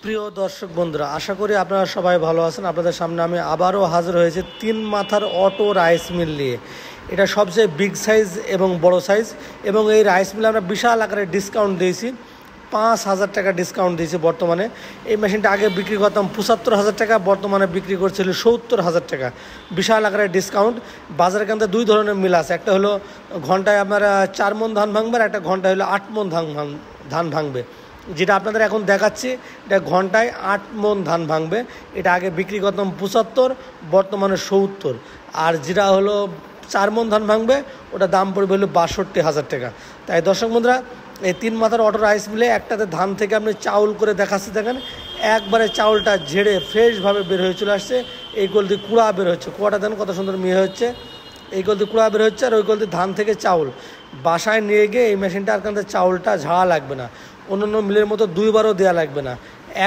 প্রিয় দর্শক বন্ধুরা, আশা করি আপনারা সবাই ভালো আছেন। আপনাদের সামনে আমি আবারও হাজির হয়েছি 3 মাথার অটো রাইস মিল নিয়ে। এটা সবচেয়ে বিগ সাইজ এবং বড় সাইজ, এবং এই রাইস মিলে আমরা বিশাল আকারে ডিসকাউন্ট দিয়েছি। 5,000 টাকা ডিসকাউন্ট দিয়েছি বর্তমানে। এই মেশিনটা আগে বিক্রি করতাম 75,000 টাকা, বর্তমানে বিক্রি করছিল 70,000 টাকা। বিশাল আকারে ডিসকাউন্ট। বাজারের কাছে 2 ধরনের মিল আছে, একটা হলো ঘন্টায় আপনারা 4 মণ ধান ভাঙবে, আর একটা ঘন্টায় হলো 8 মণ ধান ভাঙবে। যেটা আপনাদের এখন দেখাচ্ছি, এটা ঘন্টায় 8 মণ ধান ভাঙবে। এটা আগে বিক্রি করতাম 75, বর্তমানে 70। আর যেটা হলো 4 মণ ধান ভাঙবে, ওটা দাম পড়বে হলো 62,000 টাকা। তাই দর্শক বন্ধুরা, এই 3 মাথার অটো রাইস মিলে একটাতে ধান থেকে আপনি চাউল করে দেখাচ্ছি, দেখেন একবারে চাউলটা ঝেড়ে ফ্রেশভাবে বের হয়ে চলে আসছে। এই গলতি কুড়া বের হচ্ছে, কুড়াটা দেন কত সুন্দর মিহি হচ্ছে। এই গলতি কুড়া বের হচ্ছে, আর ওই গলতি ধান থেকে চাউল বাসায় নিয়ে গিয়ে এই মেশিনটা আর কাছে চাউলটা ঝাড়া লাগবে না। অন্য মিলের মতো 2 বারও দেওয়া লাগবে না,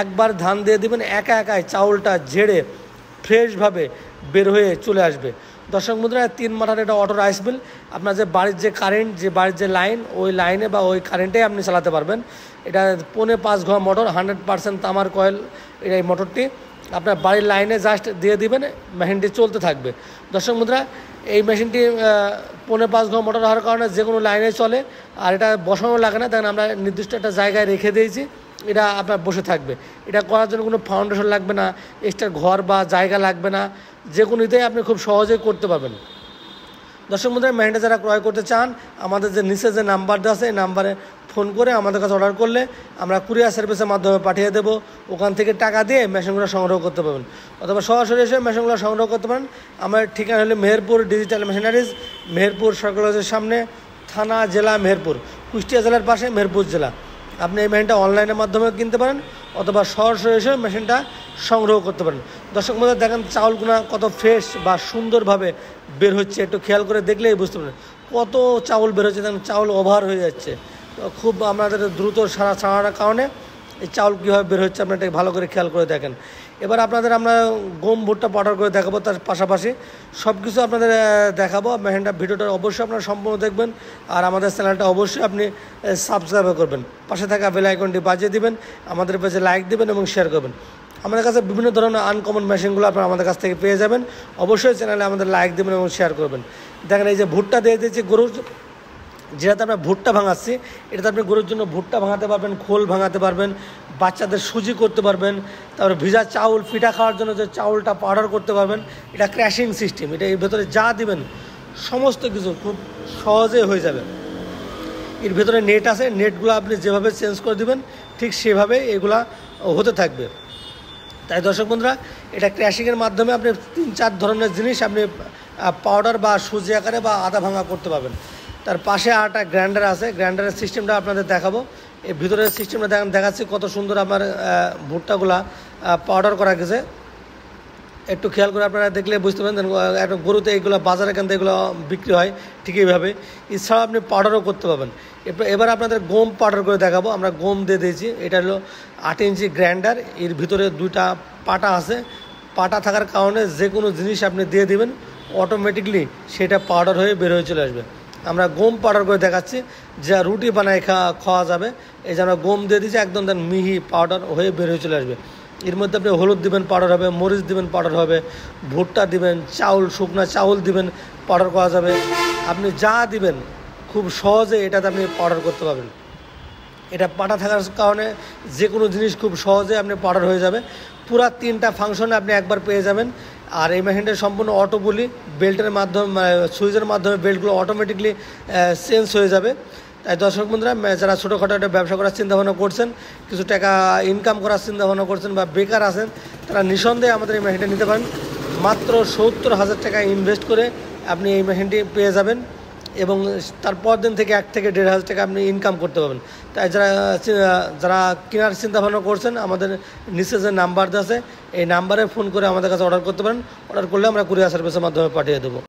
একবার ধান দিয়ে দিবেন, একা একাই চাউলটা ঝেড়ে ফ্রেশভাবে বের হয়ে চলে আসবে। দর্শক বন্ধুরা, 3 মাথার এটা অটো রাইস মিল। আপনার যে বাড়ির যে কারেন্ট, যে বাড়ির যে লাইন, ওই লাইনে বা ওই কারেন্টেই আপনি চালাতে পারবেন। এটা 5.5 ঘ মোটর, 100% তামার কয়েল। এই মোটরটি আপনার বাড়ির লাইনে জাস্ট দিয়ে দিবেন, মেশিনটি চলতে থাকবে। দর্শক বন্ধুরা, এই মেশিনটি 5.5 ঘ মোটর হওয়ার কারণে যে কোনো লাইনে চলে, আর এটা বসানো লাগে না। দেখেন আমরা নির্দিষ্ট একটা জায়গায় রেখে দিয়েছি, এটা আপনার বসে থাকবে। এটা করার জন্য কোনো ফাউন্ডেশন লাগবে না, এক্সট্রা ঘর বা জায়গা লাগবে না, যে কোনোতেই আপনি খুব সহজেই করতে পারবেন। দর্শক বন্ধুরা, মেশিনটা যারা ক্রয় করতে চান, আমাদের যে নিচে যে নাম্বারটা আছে, এই নাম্বারে ফোন করে আমাদের কাছে অর্ডার করলে আমরা কুরিয়ার সার্ভিসের মাধ্যমে পাঠিয়ে দেবো। ওখান থেকে টাকা দিয়ে মেশিনগুলো সংগ্রহ করতে পারবেন, অথবা সরাসরি এসে মেশিনগুলো সংগ্রহ করতে পারেন। আমার ঠিকানা হলো মেহেরপুর ডিজিটাল মেশিনারিজ, মেহেরপুর সরকার কলেজের সামনে, থানা জেলা মেহেরপুর, কুষ্টিয়া জেলার পাশে মেহেরপুর জেলা। আপনি এই মেশিনটা অনলাইনের মাধ্যমে কিনতে পারেন, অথবা সরাসরি এসে মেশিনটা সংগ্রহ করতে পারেন। দর্শক বন্ধুরা, দেখেন চাউলগুলো কত ফ্রেশ বা সুন্দরভাবে বের হচ্ছে। একটু খেয়াল করে দেখলেই বুঝতে পারেন কত চাউল বের হচ্ছে। দেখেন চাউল ওভার হয়ে যাচ্ছে, খুব আমাদের দ্রুত ছাড়ার কারণে এই চাউল কীভাবে বের হচ্ছে আপনার এটা ভালো করে খেয়াল করে দেখেন। এবার আপনাদের আমরা গম ভুট্টা পাউডার করে দেখাবো, তার পাশাপাশি সব কিছু আপনাদের দেখাবো। মেশিনটা ভিডিওটা অবশ্যই আপনারা সম্পূর্ণ দেখবেন, আর আমাদের চ্যানেলটা অবশ্যই আপনি সাবস্ক্রাইব করবেন, পাশে থাকা বেল আইকনটি বাজিয়ে দিবেন, আমাদের পেজে লাইক দিবেন এবং শেয়ার করবেন। আমাদের কাছে বিভিন্ন ধরনের আনকমন মেশিনগুলো আপনারা আমাদের কাছ থেকে পেয়ে যাবেন। অবশ্যই চ্যানেলে আমাদের লাইক দেবেন এবং শেয়ার করবেন। দেখেন এই যে ভুট্টা দিয়ে দিয়েছি গরুর, যেটাতে আমরা ভুট্টা ভাঙাচ্ছি, এটাতে আপনি গরুর জন্য ভুট্টা ভাঙাতে পারবেন, খোল ভাঙাতে পারবেন, বাচ্চাদের সুজি করতে পারবেন, তারপরে ভিজা চাউল পিঠা খাওয়ার জন্য যে চাউলটা পাউডার করতে পারবেন। এটা ক্র্যাশিং সিস্টেম, এটা এর ভেতরে যা দিবেন সমস্ত কিছু খুব সহজে হয়ে যাবে। এর ভেতরে নেট আছে, নেটগুলো আপনি যেভাবে চেঞ্জ করে দিবেন ঠিক সেভাবে এগুলা হতে থাকবে। তাই দর্শক বন্ধুরা, এটা ক্র্যাশিংয়ের মাধ্যমে আপনি 3-4 ধরনের জিনিস আপনি পাউডার বা সুজি আকারে বা আদা ভাঙা করতে পারবেন। তার পাশে আরেকটা গ্রাইন্ডার আছে, গ্রাইন্ডারের সিস্টেমটা আপনাদের দেখাবো। এই ভিতরের সিস্টেমটা দেখাচ্ছি কত সুন্দর আমার ভুট্টাগুলা পাউডার করা গেছে। একটু খেয়াল করে আপনারা দেখলে বুঝতে পারেন। একটা গরুতে এইগুলো বাজারে কেন এগুলো বিক্রি হয় ঠিক এইভাবে। এছাড়াও আপনি পাউডারও করতে পারবেন। এবার আপনাদের গম পাউডার করে দেখাবো। আমরা গম দিয়ে দিয়েছি। এটা হলো 8 ইঞ্চি গ্রাইন্ডার, এর ভিতরে 2টা পাটা আছে। পাটা থাকার কারণে যে কোনো জিনিস আপনি দিয়ে দিবেন, অটোমেটিকলি সেটা পাউডার হয়ে বের হয়ে চলে আসবে। আমরা গম পাউডার করে দেখাচ্ছি, যা রুটি বানায় খাওয়া যাবে। এই যে আমরা গম দিয়ে দিয়েছি, একদম দেন মিহি পাউডার হয়ে বের হয়ে চলে আসবে। এর মধ্যে আপনি হলুদ দিবেন, পাউডার হবে, মরিচ দিবেন, পাউডার হবে, ভুট্টা দিবেন, চাউল শুকনা চাউল দিবেন, পাউডার করা যাবে। আপনি যা দিবেন খুব সহজে এটাতে আপনি পাউডার করতে পারবেন। এটা পাটা থাকার কারণে যে কোনো জিনিস খুব সহজে আপনি পাউডার হয়ে যাবে। পুরা 3টা ফাংশনে আপনি একবার পেয়ে যাবেন। আর এই মেশিনটা সম্পূর্ণ অটো বলি, বেল্টের মাধ্যমে সুইচের মাধ্যমে বেল্টগুলো অটোমেটিকলি চেঞ্জ হয়ে যাবে। তাই দর্শক বন্ধুরা, যারা ছোটোখাটো একটা ব্যবসা করার চিন্তাভাবনা করছেন, কিছু টাকা ইনকাম করার চিন্তাভাবনা করছেন বা বেকার আছেন, তারা নিঃসন্দেহে আমাদের এই মেশিনটা নিতে পারেন। মাত্র 70,000 টাকা ইনভেস্ট করে আপনি এই মেশিনটি পেয়ে যাবেন, এবং তারপর দিন থেকে 1 থেকে 1,500 টাকা আপনি ইনকাম করতে পারবেন। তাই যারা কেনার চিন্তাভাবনা করছেন, আমাদের নিচে যে নাম্বার আছে, এই নাম্বারে ফোন করে আমাদের কাছে অর্ডার করতে পারেন। অর্ডার করলে আমরা কুরিয়ার সার্ভিসের মাধ্যমে পাঠিয়ে দেবো।